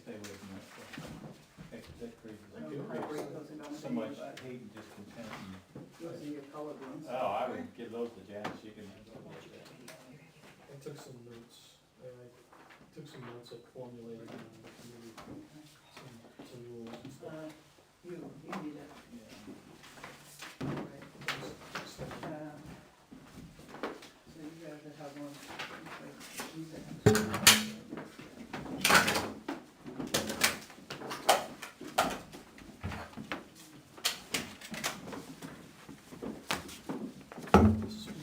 stay away from that stuff. That creates I don't know how to break those into so much but hate and discontent. And, those are your colored ones. oh, I would give those to Janice. She can have those. I took some notes, I took some notes at formulating the committee, some rules and stuff. You need it. Yeah. Right. Just extend So you guys that have one, like, these are. this is weird.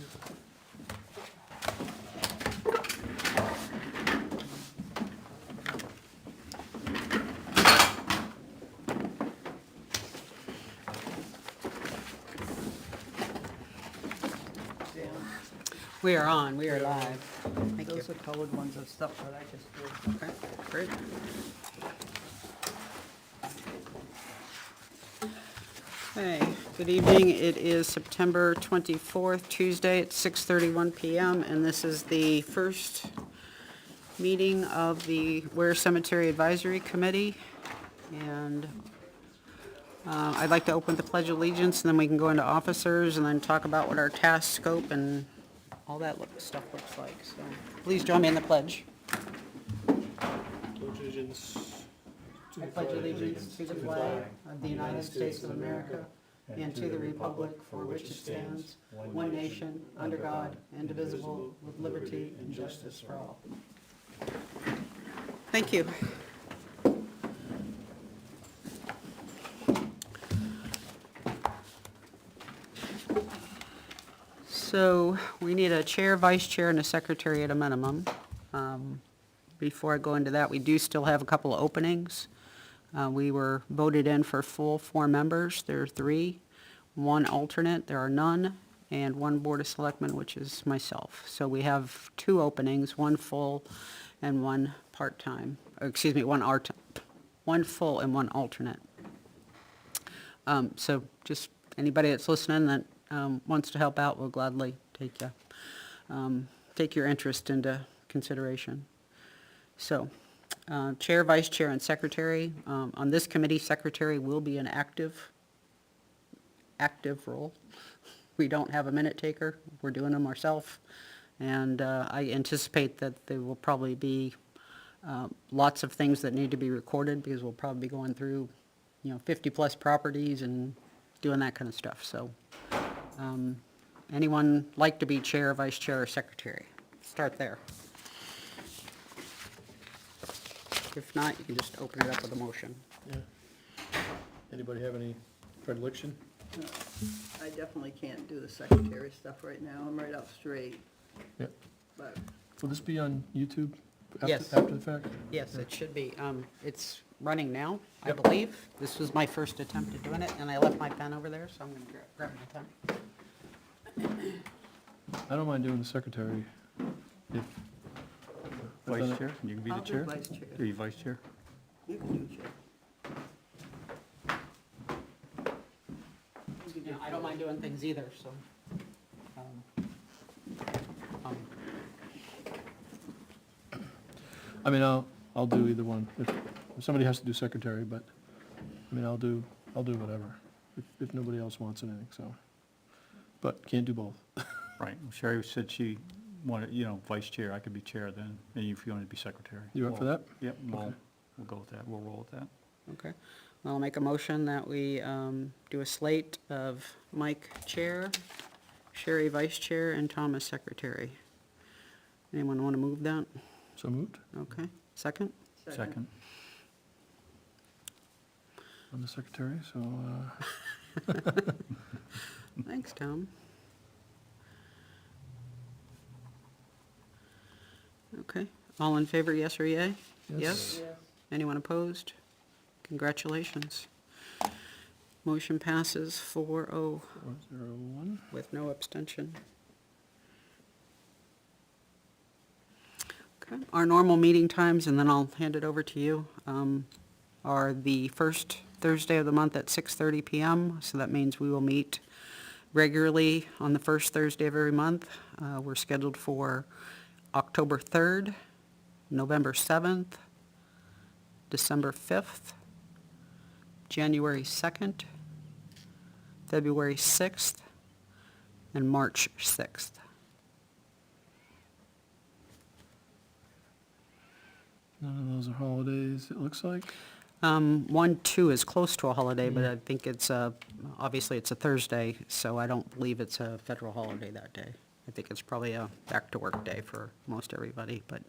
Dan, We are on, we are live. Thank you. those are colored ones of stuff that I just did. Okay, great. Okay, good evening. It is September 24th, Tuesday at 6:31 PM, and this is the first meeting of the Ware Cemetery Advisory Committee. And I'd like to open the Pledge of Allegiance, and then we can go into officers, and then talk about what our task scope and all that stuff looks like. So please join me in the pledge. Pledge allegiance to I the pledge flag allegiance to the flag of the United States of America and to the republic for which it stands, one nation, under God, indivisible, with liberty and justice for all. Thank you. So we need a chair, vice chair, and a secretary at a minimum. Before I go into that, we do still have a couple of openings. We were voted in for full 4 members. There are 3. 1 alternate, there are none, and 1 board of selectmen, which is myself. So we have 2 openings, 1 full and 1 part-time, or excuse me, 1 full and 1 alternate. So just anybody that's listening that wants to help out, will gladly take your interest into consideration. So, chair, vice chair, and secretary. On this committee, secretary will be an active role. We don't have a minute taker. We're doing them ourselves. And I anticipate that there will probably be lots of things that need to be recorded, because we'll probably be going through, 50-plus properties and doing that kind of stuff. So, anyone like to be chair, vice chair, or secretary? Start there. If not, you can just open it up with a motion. Yeah. Anybody have any predilection? No, I definitely can't do the secretary stuff right now, I'm right up straight, Yep. but Will this be on YouTube Yes. after the fact? Yes, it should be. It's running now, I Yep. believe. This was my first attempt at doing it, and I left my pen over there, so I'm going to grab my pen. I don't mind doing the secretary if. I've done Vice it- chair, you can be I'll the do chair? vice chair. Are you vice chair? You can do chair. You can do I don't mind doing things either, so. I mean, I'll do either one. If somebody has to do secretary, but, I mean, I'll do whatever, if nobody else wants anything, so. But can't do both. Right, well, Sherry said she wanted, vice chair, I could be chair then, and if you wanted to be secretary. You up for that? Yep, Okay. we'll go with that, we'll roll with that. Okay. I'll make a motion that we do a slate of Mike chair, Sherry vice chair, and Thomas secretary. Anyone want to move that? So moved Okay. Second? Second. on the secretary, so, Thanks, Tom. Okay. All in favor, yes or yay? Yes? Yes. Anyone opposed? Congratulations. Motion passes 4-0 401. with no abstention. Okay, our normal meeting times, and then I'll hand it over to you, are the first Thursday of the month at 6:30 PM. So that means we will meet regularly on the first Thursday of every month. We're scheduled for October 3rd, November 7th, December 5th, January 2nd, February 6th, and March 6th. None of those are holidays, it looks like. 1/2 is close to a holiday, but I think it's obviously it's a Thursday, so I don't believe it's a federal holiday that day. I think it's probably a back-to-work day for most everybody, but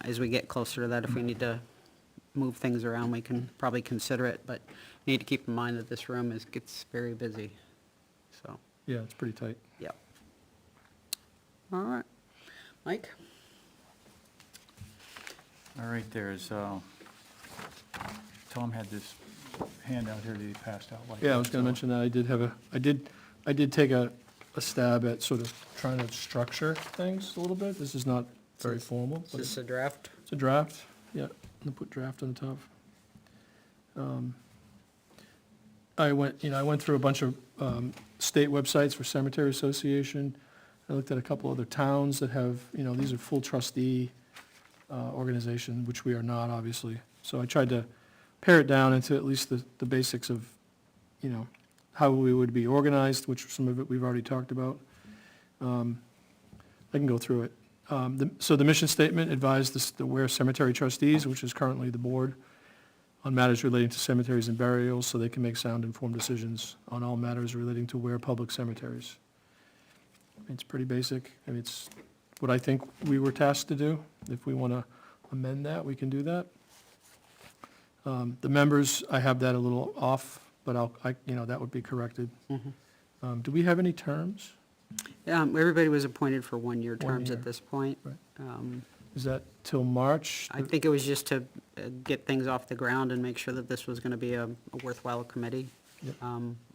as we get closer to that, if we need to move things around, we can probably consider it, but you need to keep in mind that this room gets very busy, so, Yeah, it's pretty tight. yep. All right. Mike? All right, there's, Tom had this handout here that he passed out like. Yeah, I was gonna so- mention that, I did take a stab at sort of trying to structure things a little bit. This is not very formal, Is but this a draft? it's a draft, yeah, I'm gonna put draft on the top. I went through a bunch of state websites for Cemetery Association. I looked at a couple other towns that have, these are full trustee organization, which we are not, obviously. So I tried to pare it down into at least the basics of, how we would be organized, which some of it we've already talked about. I can go through it. So the mission statement advised the Ware Cemetery trustees, which is currently the board, on matters relating to cemeteries and burials, so they can make sound informed decisions on all matters relating to Ware public cemeteries. It's pretty basic, and it's what I think we were tasked to do. If we want to amend that, we can do that. The members, I have that a little off, but that would be corrected. Do we have any terms? Everybody was appointed for one-year 1 terms year. at this point. Right. Um, Is that till March? I think it was just to get things off the ground and make sure that this was going to be a worthwhile committee. Yep.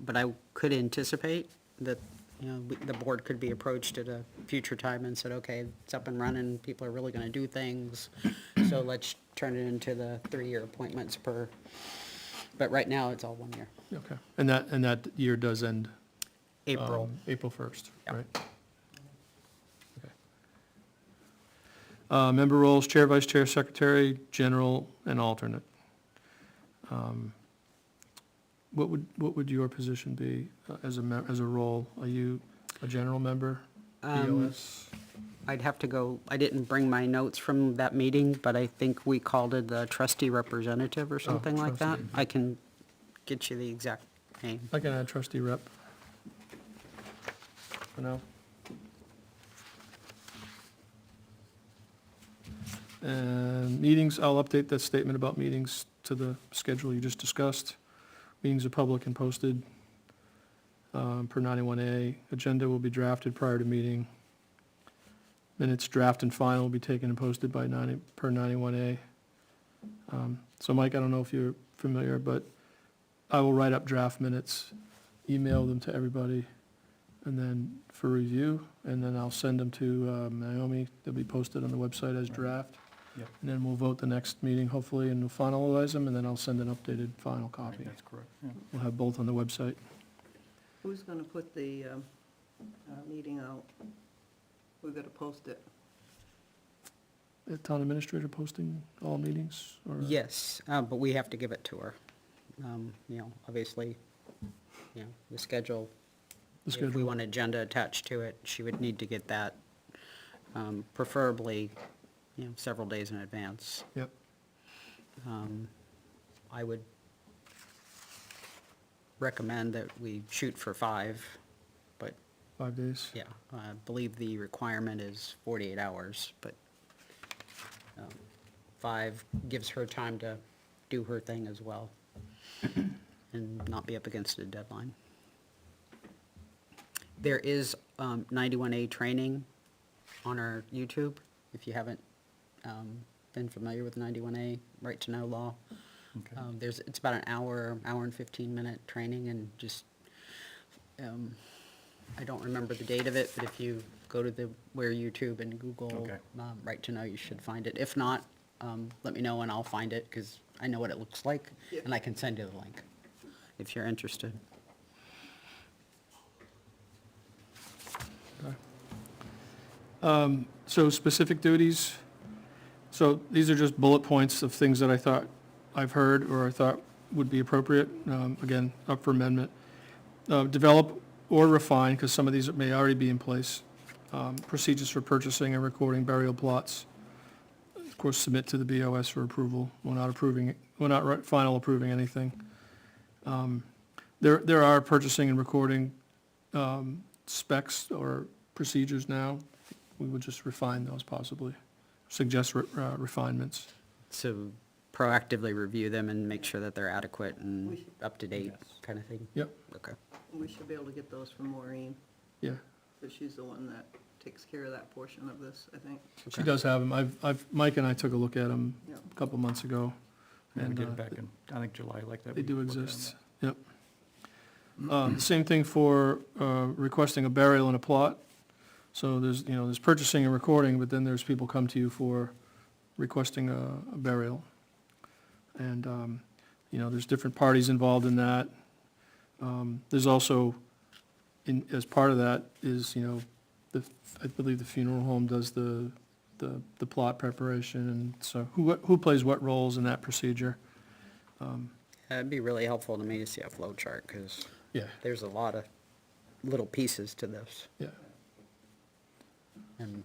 But I could anticipate that, the board could be approached at a future time and said, okay, it's up and running, people are really going to do things, so let's turn it into the 3-year appointments but right now, it's all 1 year. Okay, and that year does end? April. April 1st, Yep. right? Okay. Member roles, chair, vice chair, secretary, general, and alternate. What would your position be as a role? Are you a general member, BOS? I'd have to go, I didn't bring my notes from that meeting, but I think we called it the trustee representative or something like that. trustee. I can get you the exact name. I can add trustee rep. For now. And meetings, I'll update that statement about meetings to the schedule you just discussed. Meetings are public and posted per 91A. Agenda will be drafted prior to meeting. Minutes, draft and final will be taken and posted per 91A. So Mike, I don't know if you're familiar, but I will write up draft minutes, email them to everybody, and then for review, and then I'll send them to Naomi. They'll be posted on the website as draft. Yep. And then we'll vote the next meeting, hopefully, and we'll finalize them, and then I'll send an updated final Right, copy. that's correct, yeah. We'll have both on the website. Who's gonna put the, meeting out? We're gonna post it. The town administrator posting all meetings, or? Yes, but we have to give it to her. Obviously, the schedule, The if we schedule. want agenda attached to it, she would need to get that, preferably, several days in advance. Yep. I would recommend that we shoot for 5, but 5 days. yeah, I believe the requirement is 48 hours, but 5 gives her time to do her thing as well and not be up against a deadline. There is 91A training on our YouTube, if you haven't been familiar with 91A, Right to Know law. Okay. It's about an hour and 15-minute training, and just, I don't remember the date of it, but if you go to the Ware YouTube and Google Okay. Right to Know, you should find it. If not, let me know and I'll find it, because I know what it looks like, Yeah. and I can send you the link if you're interested. So specific duties, so these are just bullet points of things that I thought I've heard or I thought would be appropriate, again, up for amendment. Develop or refine, because some of these may already be in place, procedures for purchasing and recording burial plots. Of course, submit to the BOS for approval. We're not final approving anything. There are purchasing and recording specs or procedures now. We would just refine those possibly, suggest refinements. So proactively review them and make sure that they're adequate We and should- up to date, Yes. kind of thing? Yep, Okay. We should be able to get those from Maureen, yeah. because she's the one that takes care of that portion of this, I think. She does have them. Mike and I took a look at them Yeah. a couple months ago. And we And, get uh, it back in, I think July like that. They we do looked at them. exist, yep. Same thing for requesting a burial in a plot. So there's purchasing and recording, but then there's people come to you for requesting a burial. And, there's different parties involved in that. There's also, as part of that is, I believe the funeral home does the plot preparation, and so who plays what roles in that procedure? It'd be really helpful to me to see a flow chart, because Yeah, there's a lot of little pieces to this. yeah. And,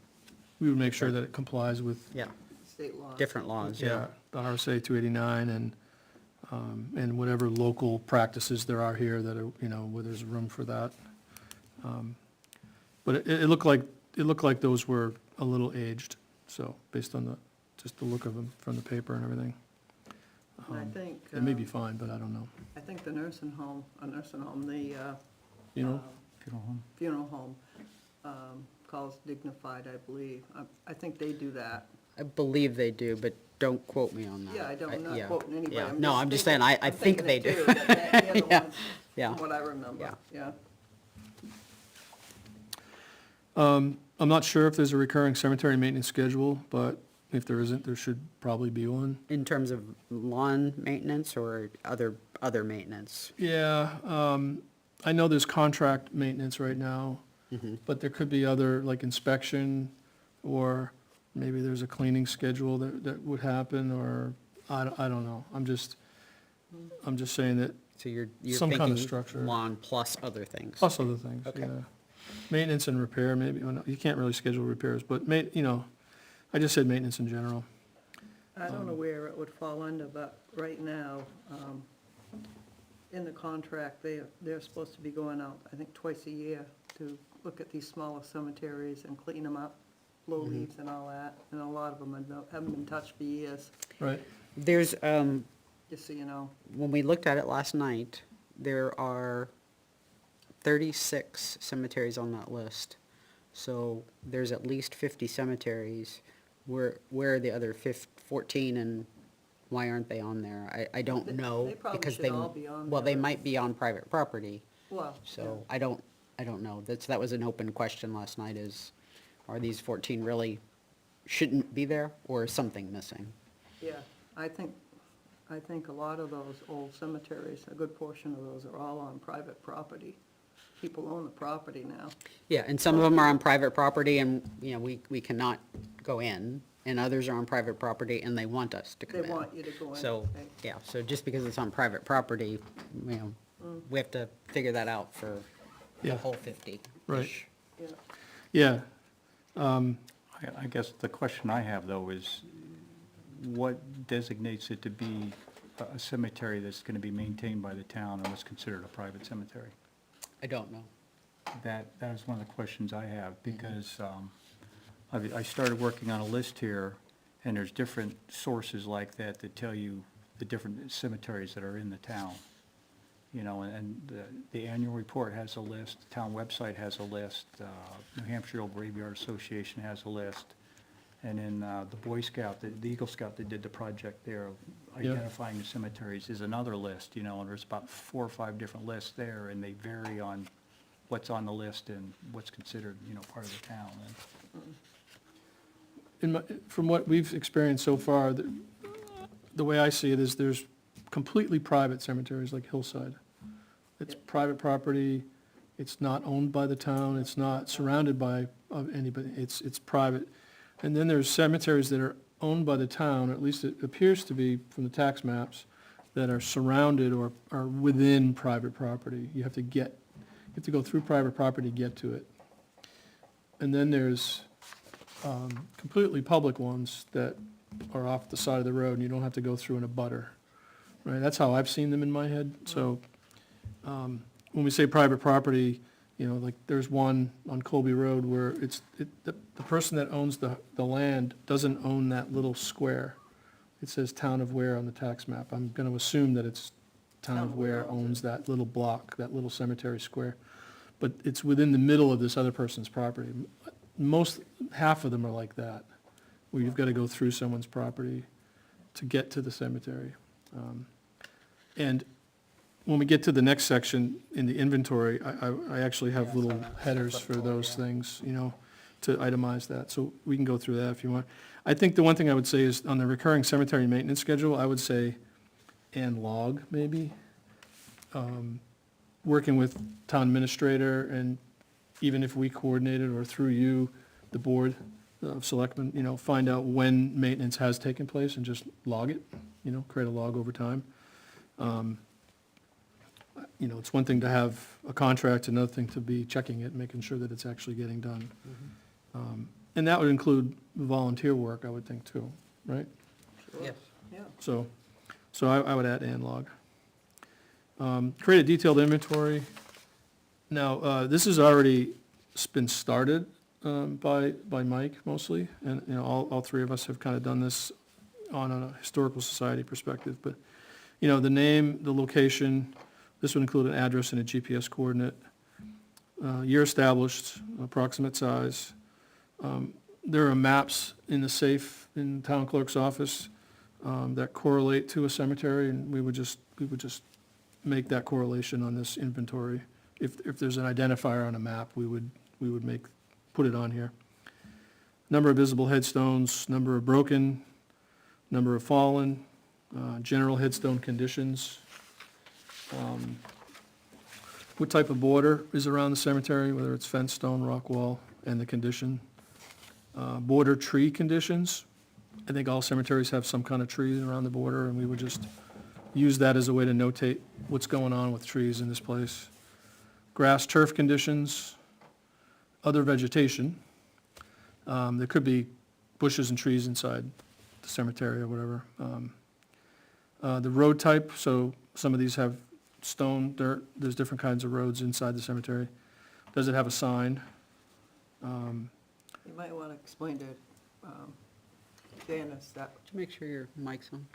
We would make sure that it complies with, yeah, State law. different laws, yeah, the RSA 289 and whatever local practices there are here that are, where there's room for that. But it looked like those were a little aged, so, based on just the look of them from the paper and everything. And I think. It may be fine, but I don't know. I think the nursing home, the You know, Funeral home. funeral home, calls Dignified, I believe. I think they do that. I believe they do, but don't quote me on that. Yeah, I'm not yeah, quoting anybody. yeah. No, I'm just saying, I I'm think thinking they it do. too, that they're the Yeah, ones, yeah. From what I remember, Yeah. yeah. I'm not sure if there's a recurring cemetery maintenance schedule, but if there isn't, there should probably be one. In terms of lawn maintenance or other maintenance? Yeah, I know there's contract maintenance right now, but there could be other, like inspection, or maybe there's a cleaning schedule that would happen, or, I don't know. I'm just saying that, So you're Some kind of thinking structure. lawn plus other things? plus other things, Okay. yeah. Maintenance and repair, maybe, well, no, you can't really schedule repairs, but I just said maintenance in general. I don't know where it would fall under, but right now, in the contract, they're supposed to be going out, I think, twice a year to look at these smaller cemeteries and clean them up, blow leaves and all that, and a lot of them haven't been touched for years, Right, There's, just so you know. when we looked at it last night, there are 36 cemeteries on that list. So there's at least 50 cemeteries. Where are the other 14, and why aren't they on there? I don't They- know. they probably because should all be on Well, they there. might be on private property, Well, so I don't know. That was an open question last night, are these 14 really shouldn't be there, or is something missing? yeah, I think a lot of those old cemeteries, a good portion of those are all on private property. People own the property now. Yeah, and some of them are on private property, and, we cannot go in, and others are on private property, and they want us to come They in. want you to go in. So, They- yeah, so just because it's on private property, we have to figure that out for the Yeah. whole 50. Right. yeah. yeah, I guess the question I have, though, is what designates it to be a cemetery that's going to be maintained by the town and what's considered a private cemetery? I don't know. That is one of the questions I have, because I started working on a list here, and there's different sources like that that tell you the different cemeteries that are in the town. And the annual report has a list, the town website has a list, New Hampshire Old Graveyard Association has a list, and then the Boy Scout, the Eagle Scout that did the project there, Yeah. identifying the cemeteries, is another list, and there's about 4 or 5 different lists there, and they vary on what's on the list and what's considered, part of the town. from what we've experienced so far, the way I see it is there's completely private cemeteries like Hillside. It's private property, it's not owned by the town, it's not surrounded by anybody, it's private. And then there's cemeteries that are owned by the town, or at least it appears to be from the tax maps, that are surrounded or are within private property. You have to go through private property to get to it. And then there's completely public ones that are off the side of the road, and you don't have to go through in a butter, right? That's how I've seen them in my head. So when we say private property, you know, like there's one on Colby Road where the person that owns the land doesn't own that little square. It says Town of Ware on the tax map. I'm going to assume that it's Town of Ware owns that little block, that little cemetery square. But it's within the middle of this other person's property. Half of them are like that, where you've got to go through someone's property to get to the cemetery. And when we get to the next section in the inventory, I actually have little headers for those things, you know, to itemize that. So we can go through that if you want. I think the one thing I would say is on the recurring cemetery maintenance schedule, I would say, and log maybe. Working with town administrator, and even if we coordinated or through you, the board of selectmen, you know, find out when maintenance has taken place and just log it, you know, create a log over time. You know, it's one thing to have a contract, another thing to be checking it, making sure that it's actually getting done. And that would include volunteer work, I would think, too, right? Yes. Yeah. So I would add and log. Create a detailed inventory. Now, this has already been started by Mike mostly, and, you know, all three of us have kind of done this on a historical society perspective, but, you know, the name, the location, this would include an address and a GPS coordinate, year established, approximate size. There are maps in the safe in the town clerk's office that correlate to a cemetery, and we would just make that correlation on this inventory. If there's an identifier on a map, we would put it on here. Number of visible headstones, number of broken, number of fallen, general headstone conditions. What type of border is around the cemetery, whether it's fence, stone, rock wall, and the condition. Border tree conditions. I think all cemeteries have some kind of trees around the border, and we would just use that as a way to notate what's going on with trees in this place. Grass turf conditions, other vegetation. There could be bushes and trees inside the cemetery or whatever. The road type, so some of these have stone, dirt, there's different kinds of roads inside the cemetery. Does it have a sign? You might want to explain to Janice that, Make sure your mic's on.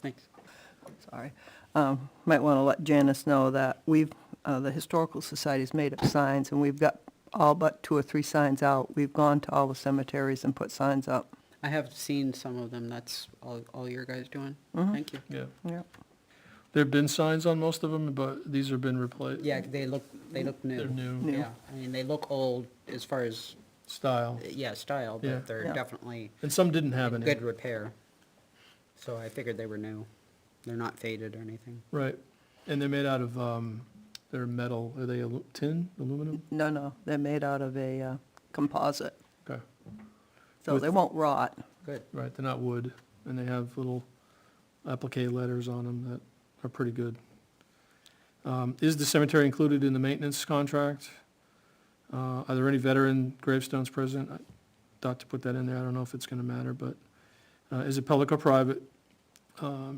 Thanks. sorry, might want to let Janice know that the Historical Society's made up signs, and we've got all but 2 or 3 signs out. We've gone to all the cemeteries and put signs up. I have seen some of them. That's all your guys doing? Mhm. Thank you. Yeah. Yeah. There've been signs on most of them, but these have been replaced. Yeah, they look new. They're new. New. Yeah, I mean, they look old as far as, Style. yeah, style, Yeah. but they're Yeah. definitely And some didn't have in any. good repair. So I figured they were new. They're not faded or anything. Right. And they're made out of, they're metal. Are they tin, aluminum? No, they're made out of a composite, Okay. so With- they won't rot. Good. Right, they're not wood, and they have little applique letters on them that are pretty good. Is the cemetery included in the maintenance contract? Are there any veteran gravestones present? I thought to put that in there, I don't know if it's gonna matter, but, is it public or private?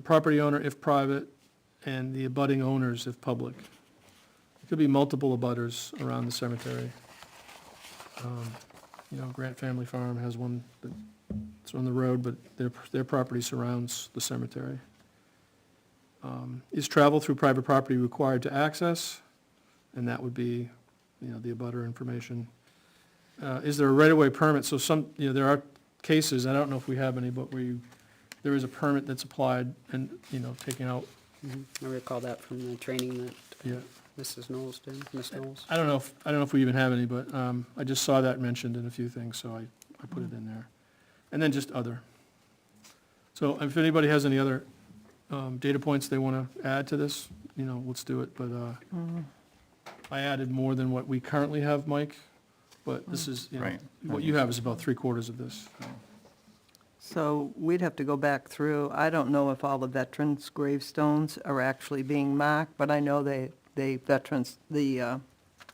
Property owner if private, and the abutting owners if public. It could be multiple abutters around the cemetery. You know, Grant Family Farm has one that's on the road, but their property surrounds the cemetery. Is travel through private property required to access? And that would be, you know, the abutter information. Is there a right-of-way permit? So there are cases, I don't know if we have any, but there is a permit that's applied and, you know, taken out, I recall that from the training that yeah. Mrs. Knowles did, Miss Knowles. I don't know if we even have any, but I just saw that mentioned in a few things, so I put it in there. And then just other. So if anybody has any other data points they want to add to this, you know, let's do it, but I added more than what we currently have, Mike, but this is, you know, Right. what you have is about 3/4 of this. So we'd have to go back through, I don't know if all the veterans' gravestones are actually being marked, but I know the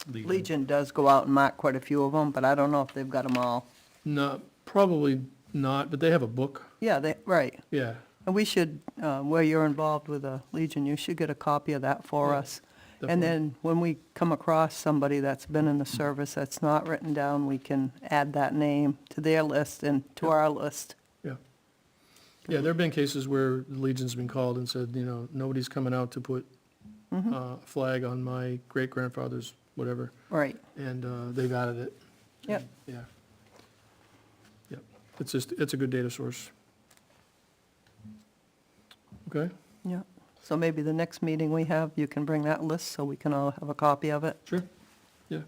Legion does go out and mark quite a few of them, but I don't know if they've got them all. No, probably not, but they have a book, Yeah, right. yeah. And we should, where you're involved with the Legion, you should get a copy of that for Yeah, us. definitely. And then when we come across somebody that's been in the service that's not written down, we can add that name to their list and to Yep. our list. Yeah. Yeah, there have been cases where the Legion's been called and said, nobody's coming out to put a flag on my great-grandfather's whatever, Right, and they've added it. Yep. Yeah. Yep, it's a good data source. Okay, yeah. So maybe the next meeting we have, you can bring that list so we can all have a copy of it. sure, yeah,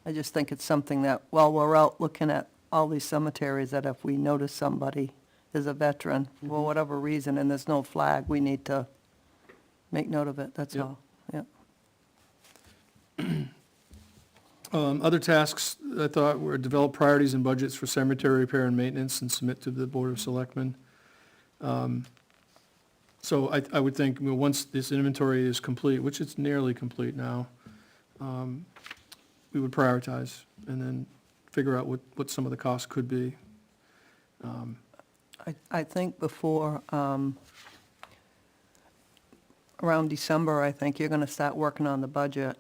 I just think it's something that, while we're out looking at all these cemeteries, that if we notice somebody is a veteran, for whatever reason, and there's no flag, we need to make note of it, that's Yep. all. Yeah. Other tasks I thought were develop priorities and budgets for cemetery repair and maintenance and submit to the Board of Selectmen. So I would think, once this inventory is complete, which it's nearly complete now, we would prioritize and then figure out what some of the costs could be. I think before, around December, I think you're gonna start working on the budget.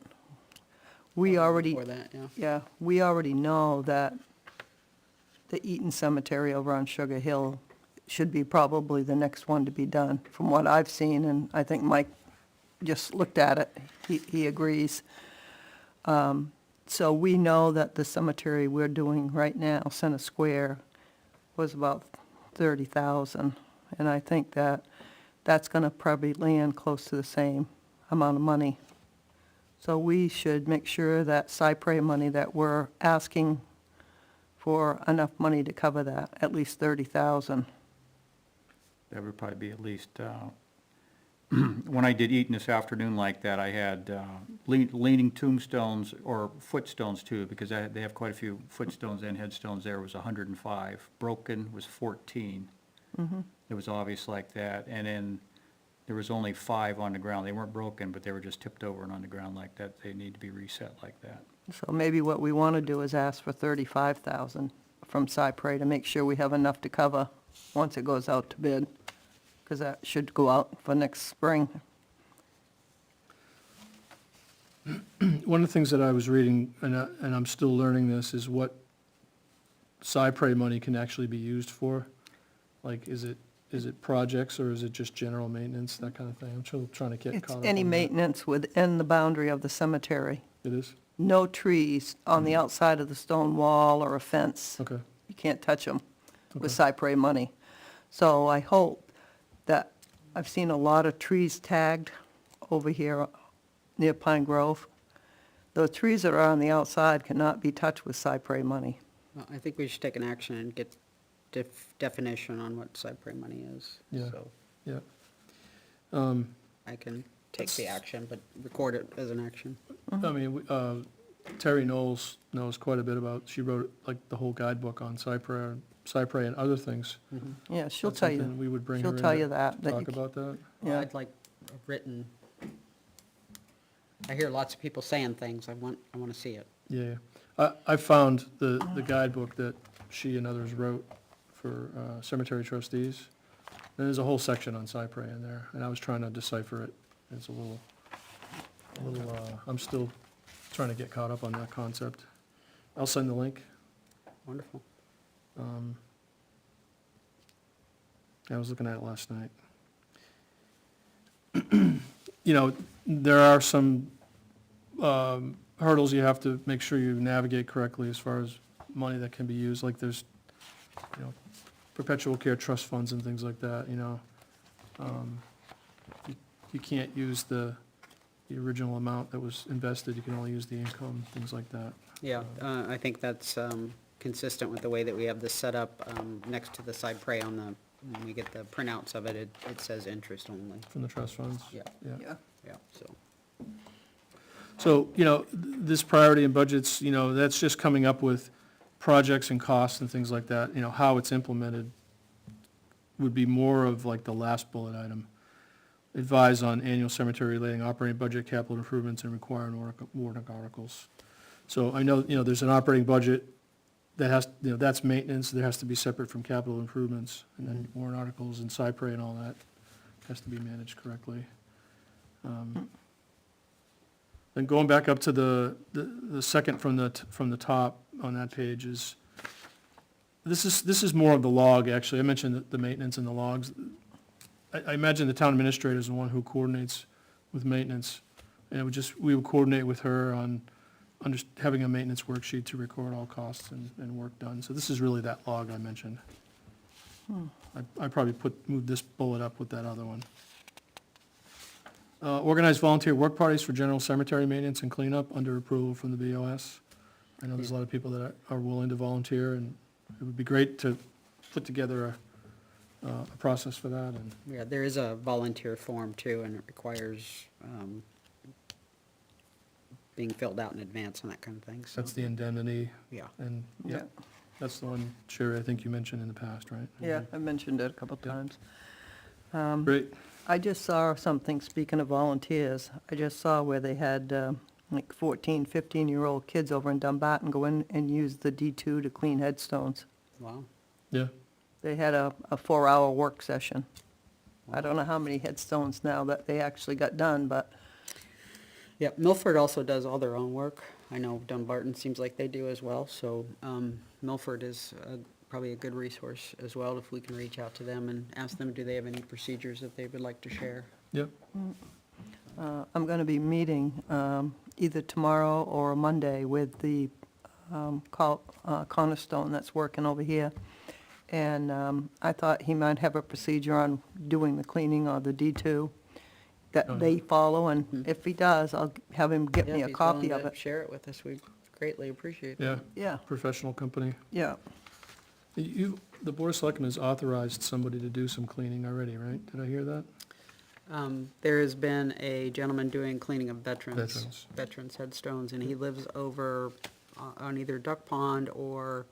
We already, Before that, yeah. yeah, we already know that the Eaton Cemetery over on Sugar Hill should be probably the next one to be done, from what I've seen, and I think Mike just looked at it, he agrees. So we know that the cemetery we're doing right now, Center Square, was about 30,000, and I think that that's gonna probably land close to the same amount of money. So we should make sure that Cypre money that we're asking for enough money to cover that, at least 30,000. That would probably be at least, when I did Eaton this afternoon like that, I had leaning tombstones, or footstones too, because they have quite a few footstones and headstones there, was 105. Broken was 14. It was obvious like that, and then there was only 5 on the ground. They weren't broken, but they were just tipped over and on the ground like that. They need to be reset like that. So maybe what we want to do is ask for 35,000 from Cypre to make sure we have enough to cover once it goes out to bid, because that should go out for next spring. One of the things that I was reading, and I'm still learning this, is what Cypre money can actually be used for. Like, is it projects, or is it just general maintenance, that kind of thing? I'm still trying to get It's caught up any on that. maintenance within the boundary of the cemetery. It is? No trees on the outside of the stone wall or a fence. Okay, You can't touch them with Okay. Cypre money. So I hope that, I've seen a lot of trees tagged over here near Pine Grove. The trees that are on the outside cannot be touched with Cypre money. Well, I think we should take an action and get definition on what Cypre money is. Yeah. So yeah. I can take the action, but record it as an action. I mean, Terry Knowles knows quite a bit about, she wrote like the whole guidebook on Cypre and other things. Yeah, she'll That's tell something you, we would bring her she'll in tell to you that. Talk you- about that. Well, Yeah. I'd like a written, I hear lots of people saying things, I want to see it. Yeah, I found the guidebook that she and others wrote for cemetery trustees. And there's a whole section on Cypre in there, and I was trying to decipher it. It's a little, I'm still trying to get caught up on that concept. I'll send the link. Wonderful. I was looking at it last night. There are some hurdles you have to make sure you navigate correctly as far as money that can be used, like there's, perpetual care trust funds and things like that, You can't use the original amount that was invested, you can only use the income, things like that. Yeah, I think that's consistent with the way that we have this set up next to the Cypre on the, when we get the printouts of it, it says interest only. From the trust funds? Yeah. Yeah. Yeah, so. So, this priority and budgets, that's just coming up with projects and costs and things like that, how it's implemented would be more of like the last bullet item. Advise on annual cemetery relating operating budget, capital improvements, and required warrant articles. So I know, there's an operating budget that has, that's maintenance, that has to be separate from capital improvements, and then warrant articles and cypre and all that has to be managed correctly. Then going back up to the second from the top on that page is, this is more of the log, actually. I mentioned the maintenance and the logs. I imagine the town administrator is the one who coordinates with maintenance, and we would coordinate with her on having a maintenance worksheet to record all costs and work done. So this is really that log I mentioned. I probably move this bullet up with that other one. Organize volunteer work parties for general cemetery maintenance and cleanup under approval from the BOS. I know there's a lot of people that are willing to volunteer, and it would be great to put together a process for that. And Yeah, there is a volunteer form too, and it requires being filled out in advance and that kind of thing, so. that's the indemnity, Yeah. and, Yeah. yeah, that's the one, Sherry, I think you mentioned in the past, right? Yeah, I mentioned it a couple Yeah. times. Great. I just saw something, speaking of volunteers, I just saw where they had like 14, 15-year-old kids over in Dumbarton go in and use the D2 to clean headstones. Wow. Yeah, They had a 4-hour work session. I don't know how many headstones now that they actually got done, but Yeah, Milford also does all their own work. I know Dunbarton seems like they do as well, so Milford is probably a good resource as well, if we can reach out to them and ask them, do they have any procedures that they would like to share? yep, I'm going to be meeting either tomorrow or Monday with the Cornerstone that's working over here. And I thought he might have a procedure on doing the cleaning or the D2 Oh, that yeah. they follow, and if he does, I'll have him get Yeah, me if a he's copy willing of to it. share it with us, we'd greatly appreciate it. yeah, Yeah, professional company. yeah. The Board of Selectmen has authorized somebody to do some cleaning already, right? Did I hear that? There has been a gentleman doing cleaning of Veterans. veterans headstones, and he lives over on either Duck Pond or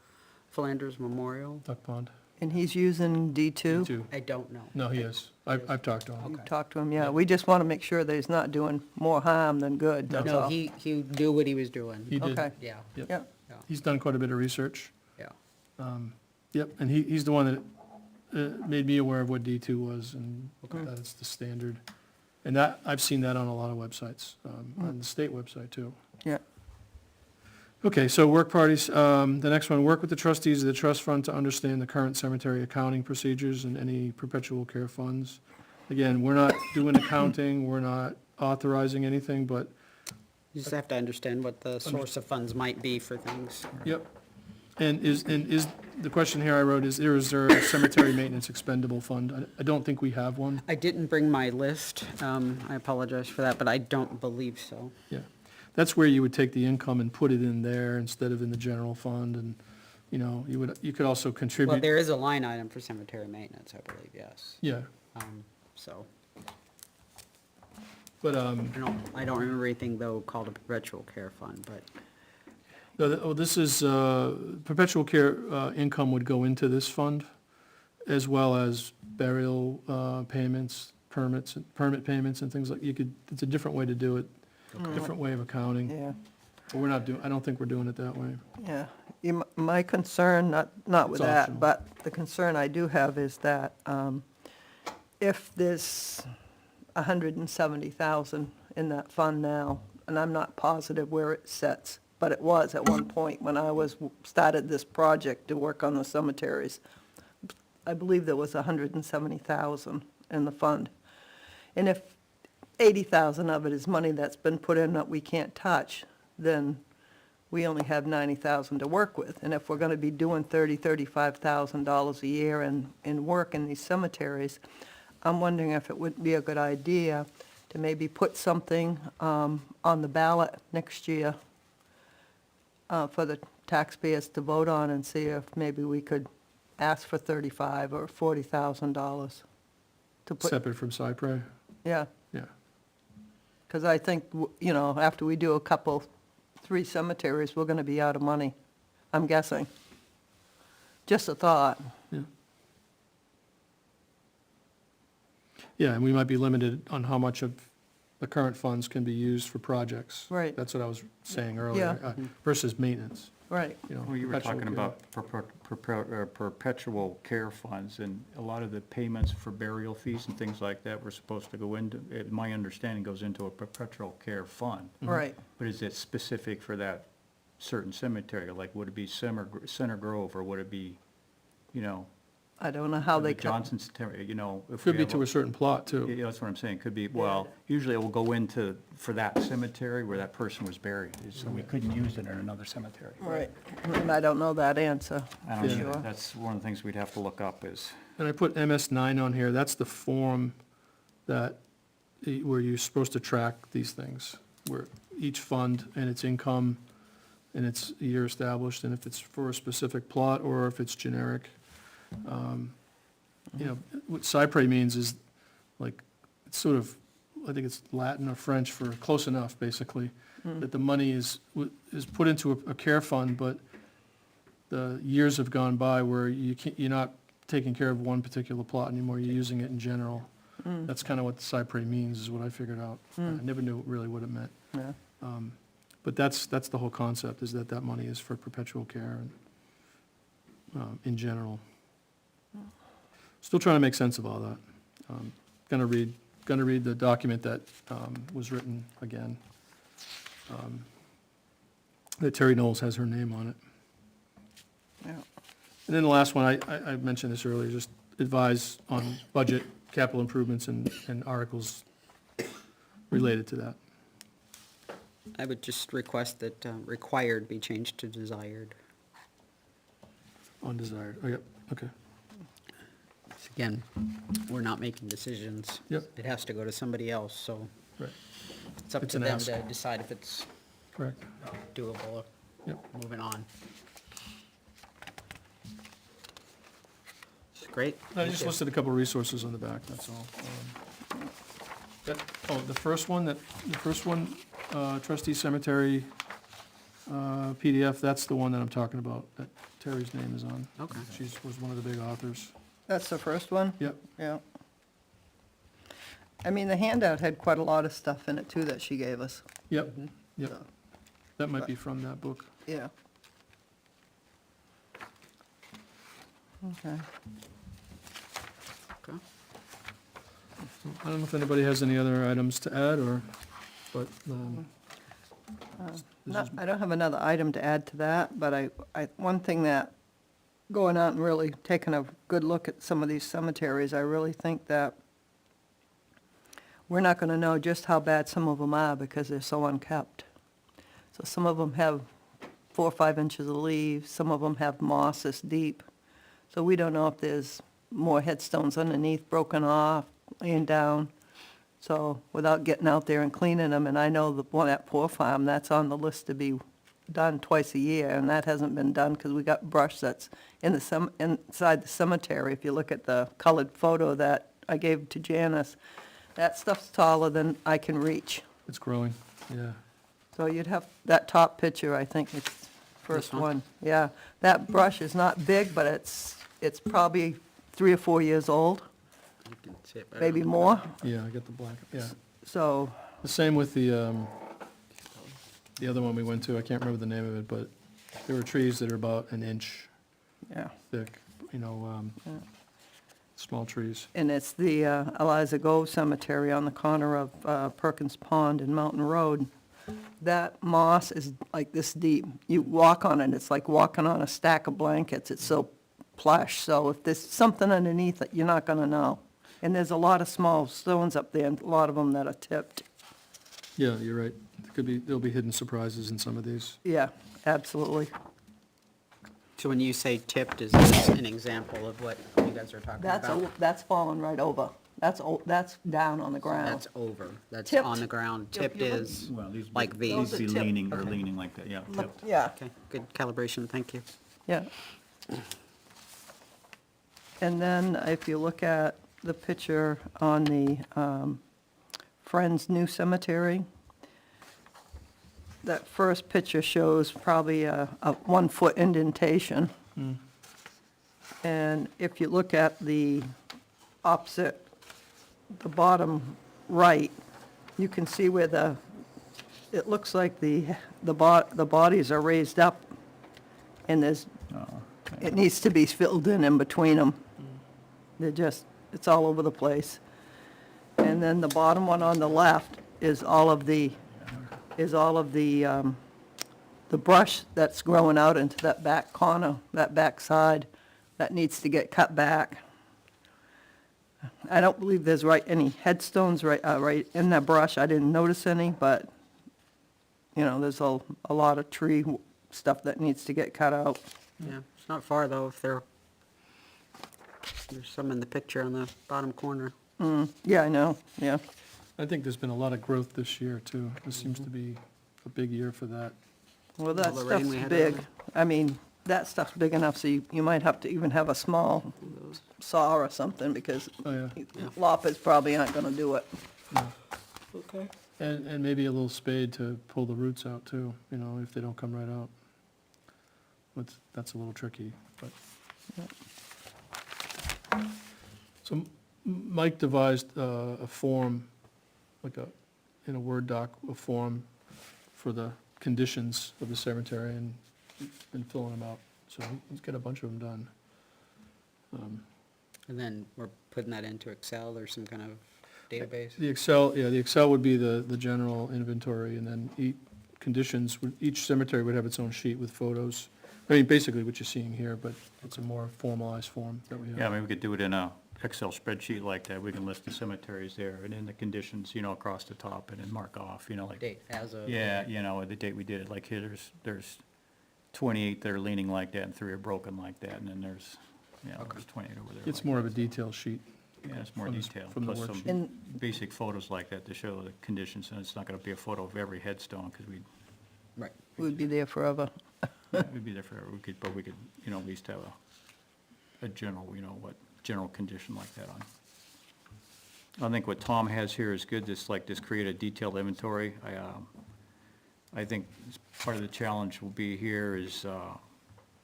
Philander's Memorial. Duck Pond? And he's using D2? Too. I don't know. No, he is. I've talked to him. You talk to him, yeah. We just want to make sure that he's not doing more harm than good, that's No, all. he knew what he was doing. He did. Okay, Yeah, Yep. yeah. yeah, He's done quite a bit of research. yeah. Yep, and he's the one that made me aware of what D2 was, and Okay. that it's the standard. And that, I've seen that on a lot of websites, on the state website too. Yeah. Okay, so work parties, the next one, work with the trustees of the trust fund to understand the current cemetery accounting procedures and any perpetual care funds. Again, we're not doing accounting, we're not authorizing anything, but, You just have to understand what the source of funds might be for things. yep. And is, the question here I wrote is there a cemetery maintenance expendable fund? I don't think we have one. I didn't bring my list, I apologize for that, but I don't believe so. Yeah, that's where you would take the income and put it in there instead of in the general fund, and, you could also Well, contribute. there is a line item for cemetery maintenance, I believe, yes. Yeah, So, but, I don't remember anything though called a perpetual care fund, but, this is, perpetual care, income would go into this fund, as well as burial, payments, permit payments and things like, it's a different way to do it, different way of accounting. Yeah, But we're not I don't think we're doing it that way. yeah. My concern, not with It's that, optional. but the concern I do have is that if there's 170,000 in that fund now, and I'm not positive where it sits, but it was at one point when I started this project to work on the cemeteries. I believe there was 170,000 in the fund. And if 80,000 of it is money that's been put in that we can't touch, then we only have 90,000 to work with. And if we're gonna be doing $35,000 a year in work in these cemeteries, I'm wondering if it would be a good idea to maybe put something on the ballot next year for the taxpayers to vote on, and see if maybe we could ask for $35,000 or $40,000 to put, Separate from Cypre, yeah. yeah. Because I think, after we do 3 cemeteries, we're going to be out of money, I'm guessing. Just a thought. Yeah. Yeah, and we might be limited on how much of the current funds can be used for projects. Right. That's what I was saying earlier, versus maintenance, Right, you know. Well, you were perpetual talking care. about perpetual care funds, and a lot of the payments for burial fees and things like that were supposed to go into, my understanding, goes into a perpetual care fund. right. But is it specific for that certain cemetery? Like, would it be Center Grove, or would it be, you know, I don't know how they the come. Johnson Cemetery, you know? if we Could be have to a certain plot, too. Yeah, that's what I'm saying, could be, well, usually it will go into, for that cemetery where that person was buried, so we couldn't use it in another cemetery. Right, and I don't know that answer. I don't Sure. know, that's one of the things we'd have to look up is, And I put MS9 on here, that's the form that, where you're supposed to track these things, where each fund and its income and its year established, and if it's for a specific plot or if it's generic. You know, what cypre means is, like, it's sort of, I think it's Latin or French for close enough, basically, that the money is put into a care fund, but the years have gone by where you're not taking care of one particular plot anymore, you're using it in general. That's kind of what the cypre means, is what I figured out. I never knew really what it meant. Yeah. But that's the whole concept, is that money is for perpetual care and, in general. Still trying to make sense of all that. Gonna read the document that was written again. That Terry Knowles has her name on it. Yeah. And then the last one, I mentioned this earlier, just advise on budget, capital improvements, and articles related to that. I would just request that required be changed to desired. Undesired, oh, yep, okay. Again, we're not making decisions. Yep. It has to go to somebody else, so Right, it's up It's to an them ask. to decide if it's correct. doable or Yep. moving on. Great. I Thank just you. listed a couple of resources on the back, that's all. The first one, trustee cemetery PDF, that's the one that I'm talking about, that Terry's name is on. Okay. She was one of the big authors. That's the first one? Yep, Yeah. I mean, the handout had quite a lot of stuff in it, too, that she gave us. yep, yep. So, That might be from that book. yeah. Okay. Okay. I don't know if anybody has any other items to add, or, but, this No, is- I don't have another item to add to that, but one thing that, going out and really taking a good look at some of these cemeteries, I really think that we're not gonna know just how bad some of them are because they're so unkept. So some of them have 4 or 5 inches of leaves, some of them have moss this deep. So we don't know if there's more headstones underneath broken off, laying down. So without getting out there and cleaning them, and I know the one at Poor Farm, that's on the list to be done twice a year, and that hasn't been done because we got brush that's in the inside the cemetery. If you look at the colored photo that I gave to Janice, that stuff's taller than I can reach. It's growing, yeah. So you'd have, that top picture, I think it's first one? one. Yeah, that brush is not big, but it's probably 3 or 4 years old, You can see it better maybe on the- more. Yeah, I got the black, yeah. So, The same with the other one we went to, I can't remember the name of it, but there were trees that are about an inch yeah. thick, small trees. And it's the Eliza Gove Cemetery on the corner of Perkins Pond and Mountain Road. That moss is like this deep. You walk on it, it's like walking on a stack of blankets. It's so plush. So if there's something underneath it, you're not gonna know. And there's a lot of small stones up there, and a lot of them that are tipped. Yeah, you're right. There'll be hidden surprises in some of these. Yeah, absolutely. So when you say tipped, is this an example of what you guys are talking about? That's fallen right over. That's down on the ground. That's over, that's Tipped. on the ground. Yep, Tipped you look- is well, these. like These Those are be tipped. leaning, or Okay. leaning like that, yeah, Look, tipped. yeah. Okay, good calibration, thank you. Yeah. And then if you look at the picture on the Friends New Cemetery, that first picture shows probably a 1-foot indentation. And if you look at the opposite the bottom right, you can see where it looks like the bodies are raised up, and it needs to be filled in between them. It's all over the place. And then the bottom one on the left is all of the brush that's growing out into that back corner, that back side, that needs to get cut back. I don't believe there's any headstones right in that brush. I didn't notice any, but, there's a lot of tree stuff that needs to get cut out. Yeah, it's not far though, if there's some in the picture on the bottom corner. Yeah, I know, yeah. I think there's been a lot of growth this year, too. This seems to be a big year for that. Well, that All the rain stuff's we had big. earlier. I mean, that stuff's big enough, so you might have to even have a small saw or something, because Oh, yeah. loppers probably aren't gonna do it. Okay. And maybe a little spade to pull the roots out, too, if they don't come right out. That's a little tricky, but. So Mike devised a form, in a Word doc, a form for the conditions of the cemetery, and he's been filling them out. So he's got a bunch of them done. And then we're putting that into Excel or some kind of database? The Excel would be the general inventory, and then each cemetery would have its own sheet with photos. I mean, basically what you're seeing here, but it's a more formalized form that we have. Yeah, I mean, we could do it in a Excel spreadsheet like that. We can list the cemeteries there and then the conditions, across the top, and then mark off, like. Date, as of. Yeah, the date we did it, like here, there's 28 that are leaning like that and 3 are broken like that, and then there's 28 over there. It's like more that. of a detail sheet. Yeah, it's more from the- detailed, from the plus some worksheet. And- basic photos like that to show the conditions, and it's not gonna be a photo of every headstone, because Right. We'd be there forever. we'd be there forever, but we could, at least have a general, general condition like that on. I think what Tom has here is good, just create a detailed inventory. I think part of the challenge will be here is,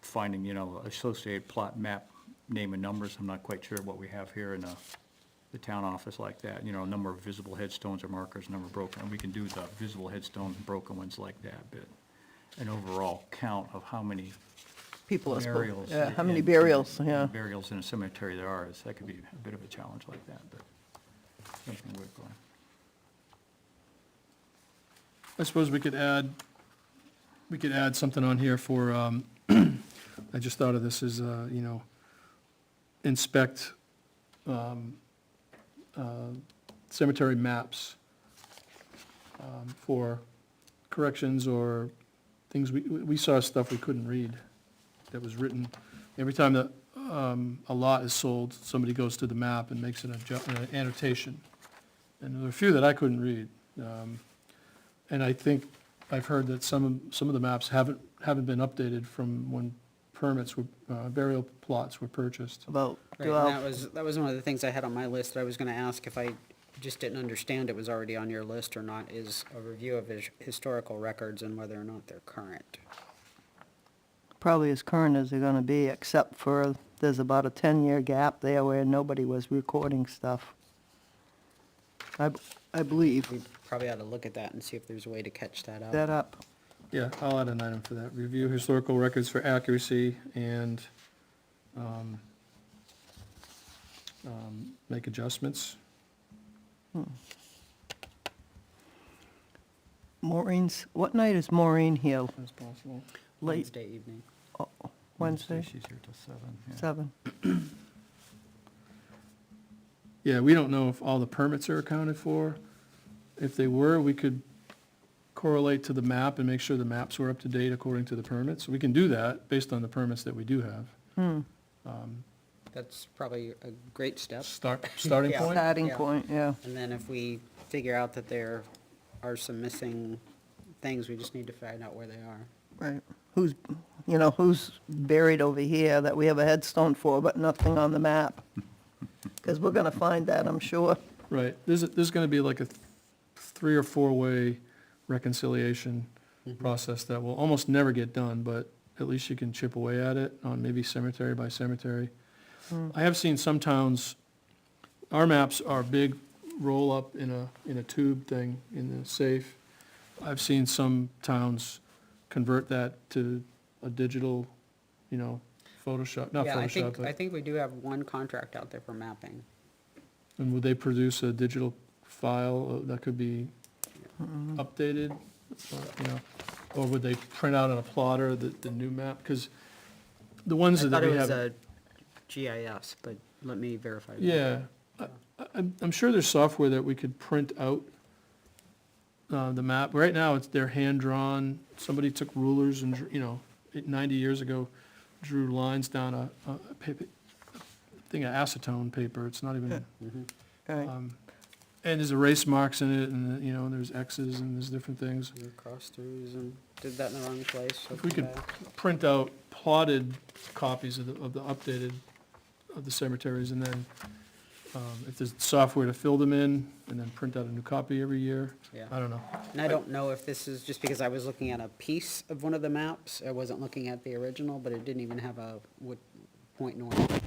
finding, associated plot map name and numbers. I'm not quite sure what we have here in the town office like that, number of visible headstones or markers, number broken. And we can do the visible headstones and broken ones like that, but an overall count of how many People are burials. supposed, yeah, how many in- burials, yeah. Burials in a cemetery there are, that could be a bit of a challenge like that, but something we're going. I suppose we could add something on here for, I just thought of this as, inspect cemetery maps for corrections or things, we saw stuff we couldn't read that was written. Every time that a lot is sold, somebody goes to the map and makes an annotation. And there were a few that I couldn't read. And I think, I've heard that some of the maps haven't been updated from when permits were, burial plots were purchased. About Right, and 12. that was one of the things I had on my list that I was gonna ask if I just didn't understand it was already on your list or not, is a review of historical records and whether or not they're current. Probably as current as they're gonna be, except for there's about a 10-year gap there where nobody was recording stuff. I believe. We probably ought to look at that and see if there's a way to catch that up. That up. Yeah, I'll add an item for that. Review historical records for accuracy and make adjustments. Maureen's, what night is Maureen here? As possible. Late, Wednesday evening. Wednesday, She's here till 7, yeah. 7. Yeah, we don't know if all the permits are accounted for. If they were, we could correlate to the map and make sure the maps were up to date according to the permits. We can do that based on the permits that we do have. That's probably a great step. Starting Yeah. point? Starting Yeah. point, yeah. And then if we figure out that there are some missing things, we just need to find out where they are. Right. Who's buried over here that we have a headstone for, but nothing on the map? Because we're gonna find that, I'm sure. Right, there's gonna be like a 3 or 4-way reconciliation process that will almost never get done, but at least you can chip away at it on maybe cemetery by cemetery. I have seen some towns, our maps are big roll up in a tube thing in the safe. I've seen some towns convert that to a digital, you know, Photoshop, not Yeah, I Photoshop, think, I but, think we do have one contract out there for mapping. and would they produce a digital file that could be updated, or, you know, or would they print out on a plotter the new map? Because the ones I that thought it we was have. a GIS, but let me verify that. Yeah, I'm sure there's software that we could print out the map. Right now, they're hand-drawn. Somebody took rulers and, 90 years ago, drew lines down a paper, thing of acetone paper. It's not even, Right. and there's erase marks in it, and, there's X's and there's different things. Cross throughs and did that in the wrong place. so If we come could back. print out plotted copies of the updated, of the cemeteries, and then, if there's software to fill them in, and then print out a new copy every year, Yeah. I don't know. And I don't know if this is just because I was looking at a piece of one of the maps. I wasn't looking at the original, but it didn't even have a point north.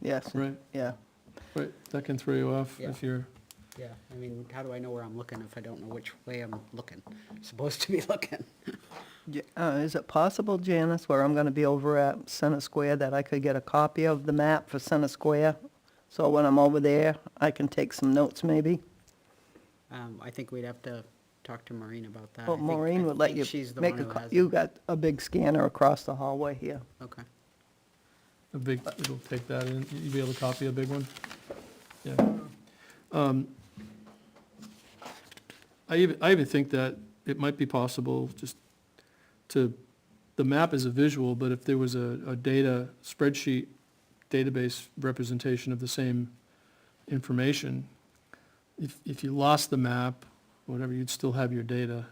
Yes, Right, yeah. right, that can throw you off Yeah. if you're, Yeah, I mean, how do I know where I'm looking if I don't know which way I'm looking, supposed to be looking? Is it possible, Janice, where I'm gonna be over at Center Square, that I could get a copy of the map for Center Square? So when I'm over there, I can take some notes maybe? I think we'd have to talk to Maureen about that. Well, I think- Maureen I would let think you she's the make one a, who co- has you it. got a big scanner across the hallway here. Okay. it'll take that in, you'll be able to copy a big one? Yeah. I even think that it might be possible just the map is a visual, but if there was a data spreadsheet, database representation of the same information, if you lost the map, whatever, you'd still have your data.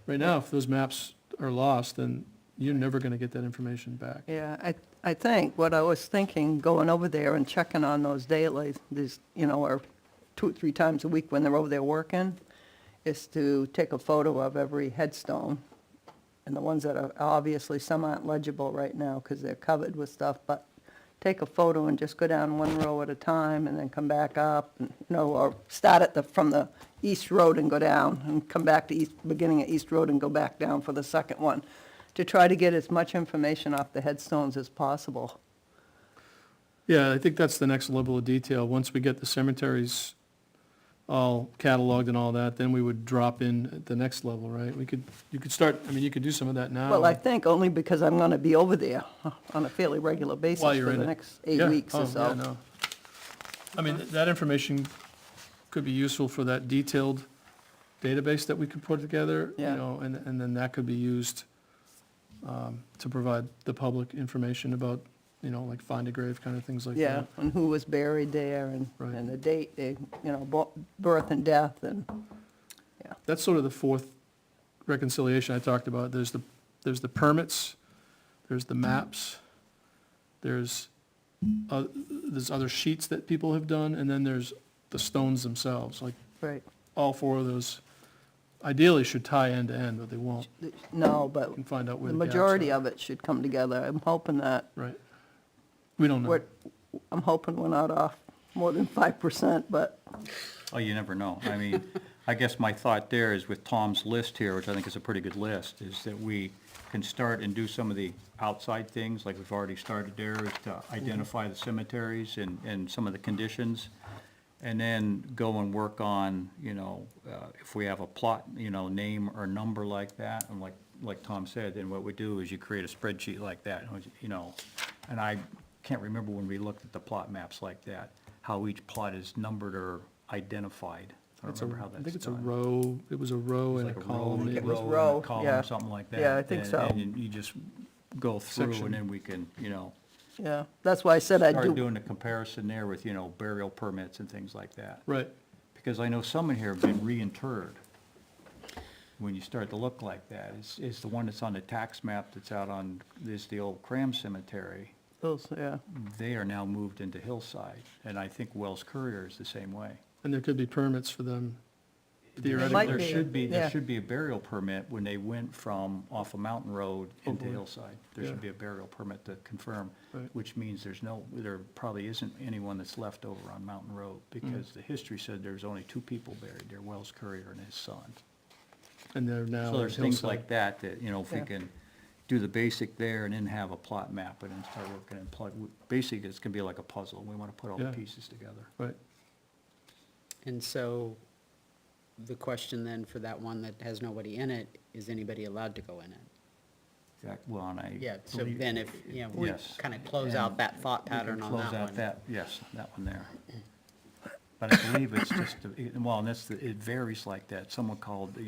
Right now, if those maps are lost, then you're never gonna get that information back. Yeah, I think, what I was thinking, going over there and checking on those dailies, or 2 or 3 times a week when they're over there working, is to take a photo of every headstone. And the ones that are, obviously, some aren't legible right now because they're covered with stuff, but take a photo and just go down one row at a time and then come back up, or start from the East Road and go down, and come back to beginning of East Road and go back down for the second one, to try to get as much information off the headstones as possible. Yeah, I think that's the next level of detail. Once we get the cemeteries all cataloged and all that, then we would drop in at the next level, right? You could start, you could do some of that now. Well, I think only because I'm gonna be over there on a fairly regular basis While for you're in the it. next 8 Yeah. weeks Oh, or yeah, so. no. That information could be useful for that detailed database that we could put together, Yeah. and then that could be used to provide the public information about, like find a grave, kind of things like that. Yeah, and who was buried there, and Right. the date, birth and death, and, That's sort of the fourth reconciliation I talked about. There's the permits, there's the maps, there's other sheets that people have done, and then there's the stones themselves. Like, right. all 4 of those ideally should tie end to end, but they won't. No, but You can find out where the the gaps majority are. of it should come together. I'm hoping that, Right. We don't know. I'm hoping we're not off more than 5%, but, Oh, you never know. I guess my thought there is with Tom's list here, which I think is a pretty good list, is that we can start and do some of the outside things, like we've already started there, is to identify the cemeteries and some of the conditions, and then go and work on, if we have a plot, name or number like that, and like Tom said, then what we do is you create a spreadsheet like that, and I can't remember when we looked at the plot maps like that, how each plot is numbered or identified. I don't remember how that's done. I think it's a row, it was a row and a Like column, row, maybe. It was and a row, column, yeah. something like that. Yeah, I think And- so. And you just go through, Section. and then we can, yeah, that's why I said I'd start do, doing the comparison there with, burial permits and things like that. Right. Because I know some in here have been reinterred. When you start to look like that, is the one that's on the tax map that's out on, is the old Cram Cemetery. those, yeah. They are now moved into Hillside, and I think Wells Courier is the same way. And there could be permits for them Theoretically, might There be, should be, yeah. there should be a burial permit when they went from off a mountain road into Hopefully. Hillside. There Yeah. should be a burial permit to confirm, Right. which means there probably isn't anyone that's left over on Mountain Road, because the history said there's only 2 people buried there, Wells Courier and his son. And they're now. So there's at things Hillside. like that, if we Yeah. can do the basic there and then have a plot map and then start working and plug, basically, it's gonna be like a puzzle. We wanna put all the Yeah. pieces together. Right. And so, the question then for that one that has nobody in it, is anybody allowed to go in it? Well, and I. Yeah, so believe- then if, we Yes. kind of close out that thought We can pattern on close that out one. that, yes, that one there. But I believe it's just, well, and it varies like that. Some are called,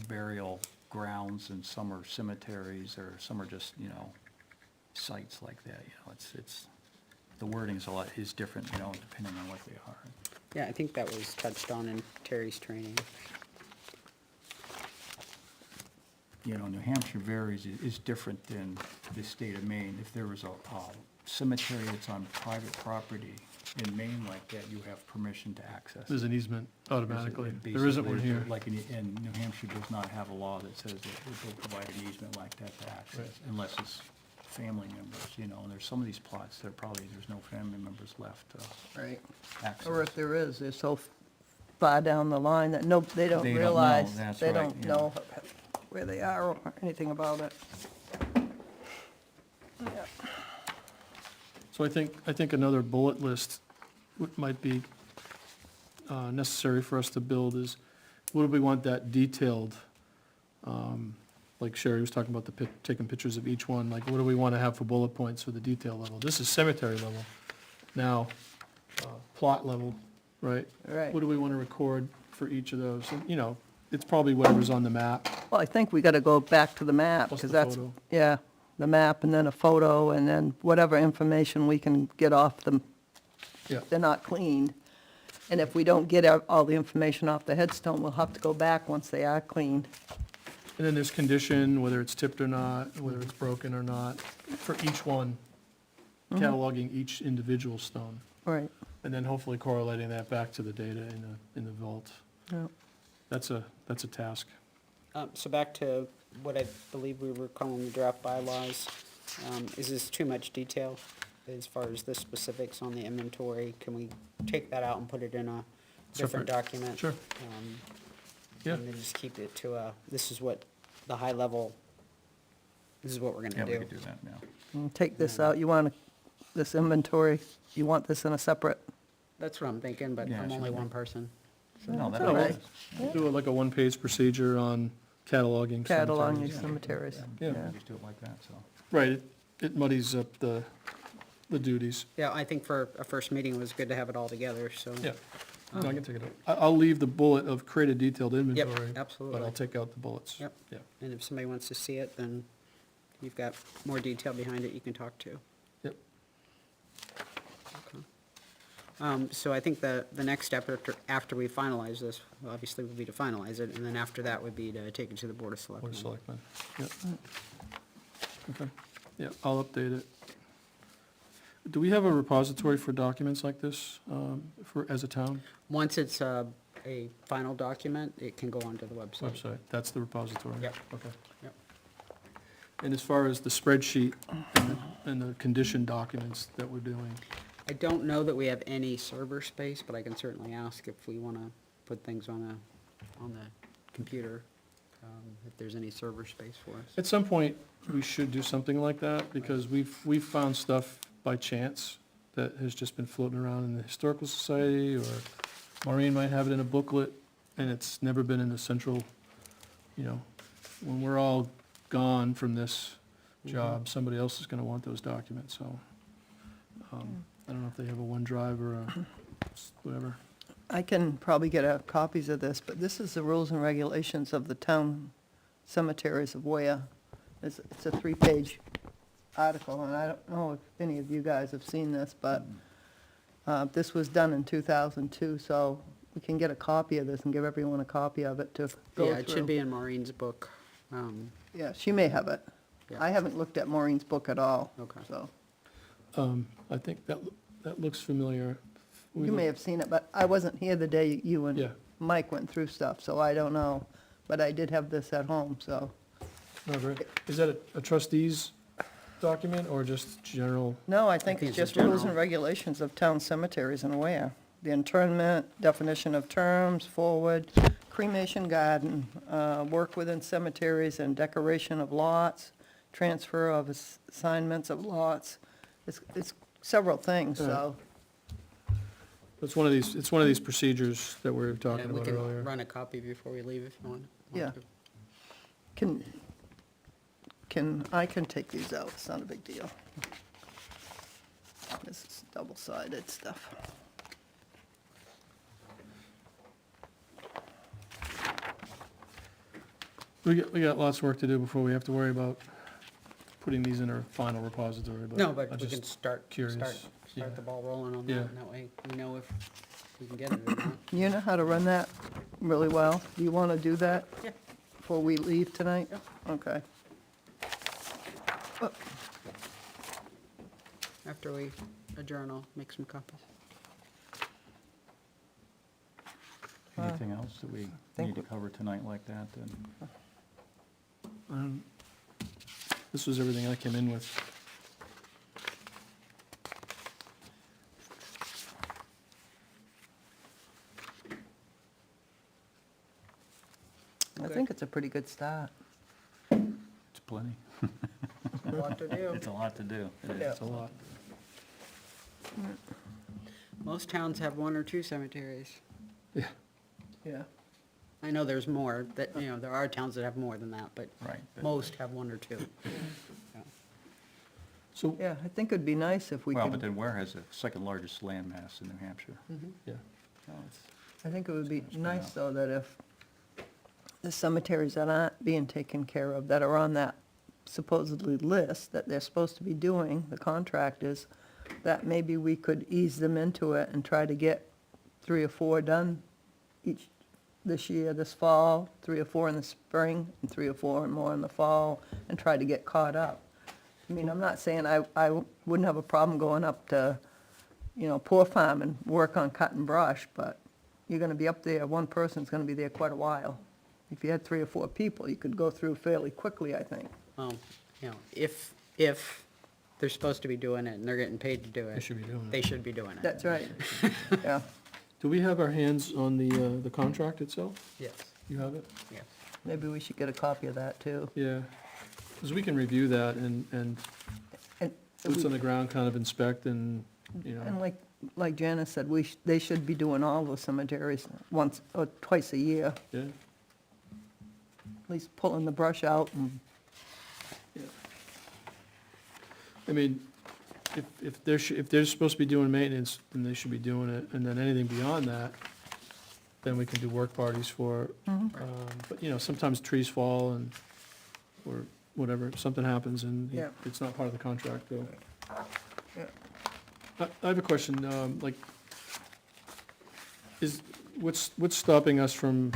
burial grounds, and some are cemeteries, or some are just, sites like that, it's, the wording is different, depending on what they are. Yeah, I think that was touched on in Terry's training. New Hampshire is different than the state of Maine. If there was a cemetery that's on private property in Maine like that, you have permission to access it. There's an easement automatically. Basically, There isn't one here. Like, and New Hampshire does not have a law that says that they'll provide an easement like that to access, Right. unless it's family members, and there's some of these plots that there's no family members left to Right. access. Or if there is, they're so far down the line that they don't They don't know, realize, that's they right, don't yeah. know where they are or anything about it. So I think another bullet list might be necessary for us to build is, what do we want that detailed? Like Sherry was talking about taking pictures of each one, like what do we want to have for bullet points for the detail level? This is cemetery level. Now, plot level, right? Right. What do we want to record for each of those? And, it's probably whatever's on the map. Well, I think we gotta go back to the map, Plus because the that's, photo. yeah, the map and then a photo and then whatever information we can get off them. Yeah. They're not cleaned. And if we don't get all the information off the headstone, we'll have to go back once they are cleaned. And then there's condition, whether it's tipped or not, whether it's broken or not, for each one, cataloging each individual stone. Right. And then hopefully correlating that back to the data in the vault. Yeah. That's a task. So back to what I believe we were calling the draft bylaws. Is this too much detail as far as the specifics on the inventory? Can we take that out and put it in a different Separate. document? Sure. Yeah. And then just keep it to this is what the high level, this is what we're Yeah, gonna we do. could do that now. And take this out, this inventory, you want this in a separate, That's what I'm thinking, but Yeah, I'm sure. only one person. No, That's that all makes right. sense. Do it like a one-page procedure on cataloging cataloging cemeteries. these cemeteries. Yeah. Yeah. Just do it like that, so. Right, it muddies up the duties. Yeah, I think for a first meeting, it was good to have it all together, so. Yeah, no, I can take it out. I'll leave the bullet of create a detailed inventory. absolutely. But I'll take out the bullets. Yep. Yeah, And if somebody wants to see it, then you've got more detail behind it you can talk to. yep. So I think the next step after we finalize this, obviously, would be to finalize it, and then after that would be to take it to the Board of Board Selectmen. of Selectmen, yep. Okay, yeah, I'll update it. Do we have a repository for documents like this, as a town? Once it's a final document, it can go onto the website. Website, that's the repository? Yep. Okay. Yep. And as far as the spreadsheet and the condition documents that we're doing, I don't know that we have any server space, but I can certainly ask if we want to put things on the computer, if there's any server space for us. at some point, we should do something like that, because we've found stuff by chance that has just been floating around in the Historical Society, or Maureen might have it in a booklet, and it's never been in the central, when we're all gone from this job, somebody else is gonna want those documents, so. I don't know if they have a OneDrive or a whatever. I can probably get copies of this, but this is the rules and regulations of the town cemeteries of Ware. It's a 3-page article, and I don't know if any of you guys have seen this, but this was done in 2002, so we can get a copy of this and give everyone a copy of it to go through. Yeah, it should be in Maureen's book. Yeah, she may have it. Yeah. I haven't looked at Maureen's book at all, Okay. so. I think that looks familiar. We You may looked- have seen it, but I wasn't here the day you and Yeah, Mike went through stuff, so I don't know. But I did have this at home, so. Oh, great. Is that a trustees document or just general? No, I think think it's it's just rules general. and regulations of town cemeteries and where. The internment, definition of terms, forward, cremation garden, work within cemeteries and decoration of lots, transfer of assignments of lots. It's several things, so. It's one of these procedures that we were talking Yeah, we about can earlier. run a copy before we leave if you want. Yeah. I can take these out, it's not a big deal. This is double-sided stuff. We got lots of work to do before we have to worry about putting these in our final repository, but. No, but I'm we can just start yeah. the ball rolling on that, Yeah. and that way we know if we can get it or not. You know how to run that really well? Do you want to do that? Yeah. Before we leave tonight? Yeah. Okay. After we adjourn, I'll make some copies. Anything else that we think need to cover tonight like that, then? This was everything I came in with. I think it's a pretty good start. It's plenty. A lot to do. It's a lot to do. It is. Yeah. It's a lot. Most towns have one or two cemeteries. Yeah. Yeah. I know there's more, that, you know, there are towns that have more than that, but Right. but- most have one or two. Yeah. So, Yeah, I think it'd be nice if we Well, but could, then Ware has the second largest land mass in New Hampshire. yeah. So it's- I think it would be It's gonna nice, spread though, that if the cemeteries that aren't being taken care of, that are on that supposedly list, that they're supposed to be doing, the contractors, that maybe we could ease them into it and try to get 3 or 4 done this year, this fall, 3 or 4 in the spring, and 3 or 4 and more in the fall, and try to get caught up. I mean, I'm not saying I wouldn't have a problem going up to, Poor Farm and work on cutting brush, but you're gonna be up there, one person's gonna be there quite a while. If you had 3 or 4 people, you could go through fairly quickly, I think. Well, you know, if they're supposed to be doing it and they're getting paid to do it. They should be doing it. They should be doing it. That's right. Yeah, Do we have our hands on the contract itself? Yes, You have it? yes. maybe we should get a copy of that, too. Yeah. Because we can review that and And boots on the ground kind of inspect and, And like Janice said, they should be doing all the cemeteries once or twice a year, yeah. at least pulling the brush out and, Yeah. I mean, if they're supposed to be doing maintenance, then they should be doing it, and then anything beyond that, then we can do work parties for it. But, sometimes trees fall and, or whatever, something happens and Yeah. it's not part of the contract, though. Yeah. I have a question, what's stopping us from,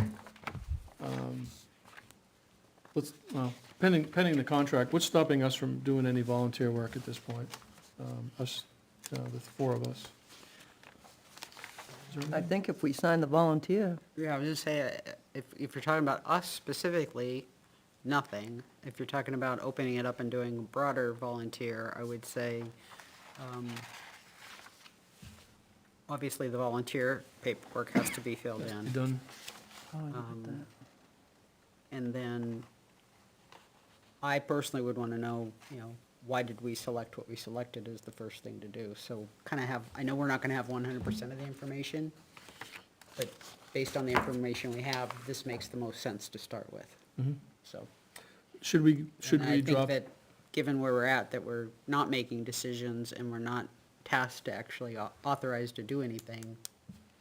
pending the contract, what's stopping us from doing any volunteer work at this point? The 4 of us. Is there I think if we sign the volunteer, Yeah, I was just saying, if you're talking about us specifically, nothing. If you're talking about opening it up and doing broader volunteer, I would say, obviously the volunteer paperwork has to be filled any- in. You done? oh, look at Um, that. And then, I personally would want to know, why did we select what we selected is the first thing to do. So kind of I know we're not going to have 100% of the information, but based on the information we have, this makes the most sense to start with, Mhm. so. Should we And I drop? think that, given where we're at, that we're not making decisions and we're not tasked to actually authorized to do anything,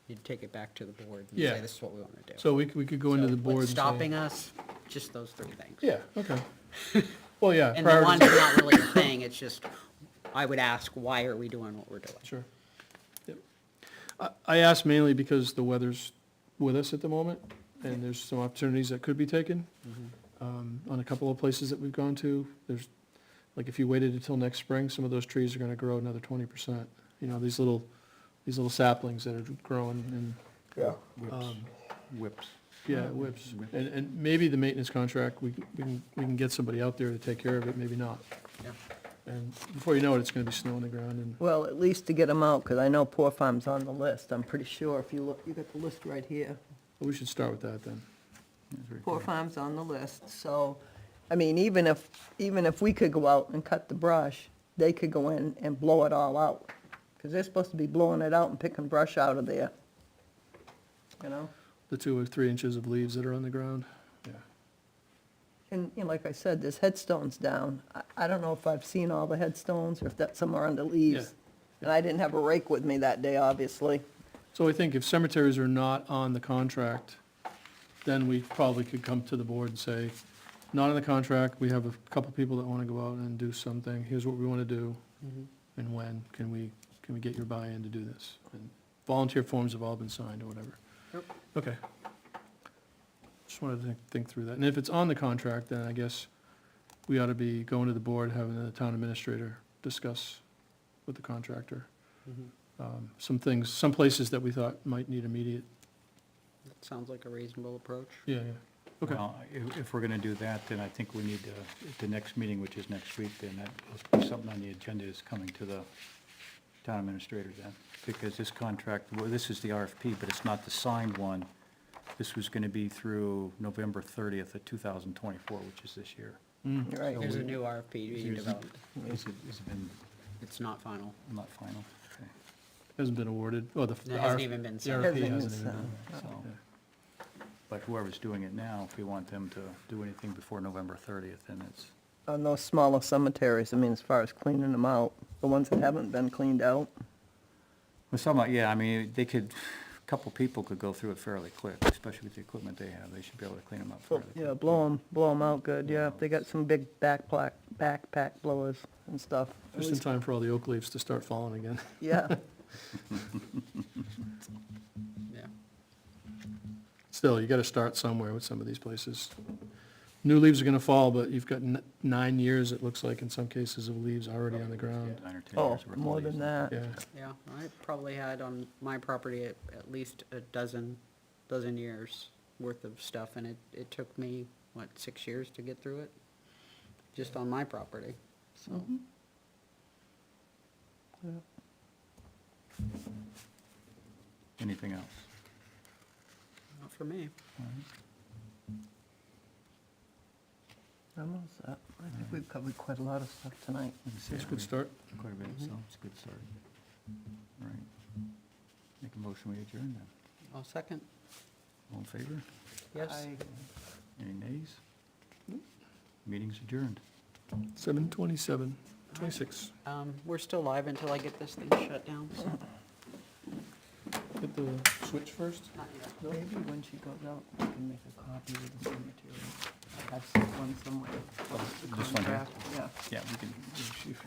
you'd take it back to the board and Yeah. say, this is what we want to do. So we could go into So the board and what's say. stopping us? Just those 3 things. Yeah, okay. Well, yeah. And the one's priorities- not really a thing, it's just, I would ask, why are we doing what we're doing? Sure. Yep. I asked mainly because the weather's with us at the moment, and there's some opportunities that could be taken. On a couple of places that we've gone to, there's, like, if you waited until next spring, some of those trees are gonna grow another 20%. These little saplings that are growing and, whips. Yeah, whips. And maybe the maintenance contract, we can get somebody out there to take care of it, maybe not. Yeah. And before you know it, it's gonna be snow on the ground, and Well, at least to get them out, because I know Poor Farm's on the list. I'm pretty sure if you look, you got the list right here. we should start with that then. That's very Poor good. Farm's on the list, so, I mean, even if we could go out and cut the brush, they could go in and blow it all out. Because they're supposed to be blowing it out and picking brush out of there. You know? The 2 or 3 inches of leaves that are on the ground, yeah. And, you know, like I said, there's headstones down. I don't know if I've seen all the headstones, or if that's somewhere under leaves. And I didn't have a rake with me that day, obviously. So I think if cemeteries are not on the contract, then we probably could come to the board and say, not on the contract, we have a couple people that wanna go out and do something, here's what we wanna do, and when, can we get your buy-in to do this? And volunteer forms have all been signed or whatever. Yep. Okay. Just wanted to think through that, and if it's on the contract, then I guess we ought to be going to the board, having the town administrator discuss with the contractor. Some things, some places that we thought might need immediate, That sounds like a reasonable approach. yeah. Okay, Well, if we're gonna do that, then I think we need to, at the next meeting, which is next week, then that must be something on the agenda is coming to the town administrator then. Because this contract, well, this is the RFP, but it's not the signed one. This was gonna be through November 30th of 2024, which is this year. You're right. There's a new RFP being Here's the- developed. Is it been, It's not final. not final? Okay. hasn't been awarded, oh, the. It hasn't even been The signed. RFP Hasn't even hasn't even signed. been. So, Yeah. but whoever's doing it now, if we want them to do anything before November 30th, then it's, On those smaller cemeteries, I mean, as far as cleaning them out, the ones that haven't been cleaned out. well, some, yeah, I mean, they could, a couple people could go through it fairly quick, especially with the equipment they have. They should be able to clean them up fairly quick. Yeah, blow them out good, yeah. They got some big backpack blowers and stuff. At Just in least- time for all the oak leaves to start falling again. Yeah, Yeah. Still, you gotta start somewhere with some of these places. New leaves are gonna fall, but you've got 9 years, it looks like, in some cases, of leaves already on the ground. 9 or 10 oh, years worth of more leaves. than that. Yeah, Yeah, I probably had on my property at least a dozen years worth of stuff, and it took me, 6 years to get through it? Just on my property, so. Mhm. Yeah. Anything else? Not for me. All right. I'm all set. I think we've covered quite a lot of stuff tonight. Let me see, that's a I good start. Quite a bit, so it's a good start. All right. Make a motion, we adjourn then. I'll second. All in favor? Yes. Any nays? Meeting's adjourned. 7:27, 26. We're still live until I get this thing shut down, so. Hit the switch first. Not yet. Maybe when she goes out, we can make a copy of the cemetery. I have one somewhere. This one here? Contract, Yeah. Yeah, we can, Chief.